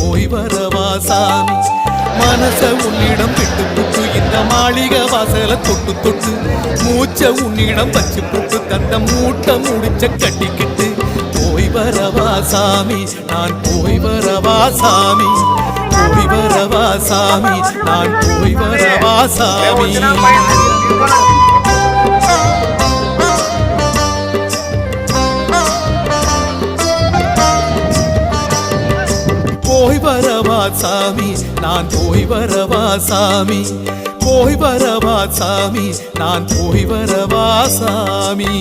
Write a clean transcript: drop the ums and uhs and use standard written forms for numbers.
போய் வரவா சாமி. மனச உன்னிடம் விட்டு புட்டு இந்த மாளிகை வாசல தொட்டு தொட்டு மூச்ச உன்னிடம் வச்சு புட்டு தந்த மூட்டை முடிச்ச கட்டிக்கிட்டு போய் வரவா சாமி, நான் போய் வரவா சாமி, போய் வரவா சாமி, நான் போய் வரவா சாமி. போய் வரவா சாமி, நான் போய் வரவா சாமி, போய் வரவா சாமி, நான் போய் வரவா சாமி.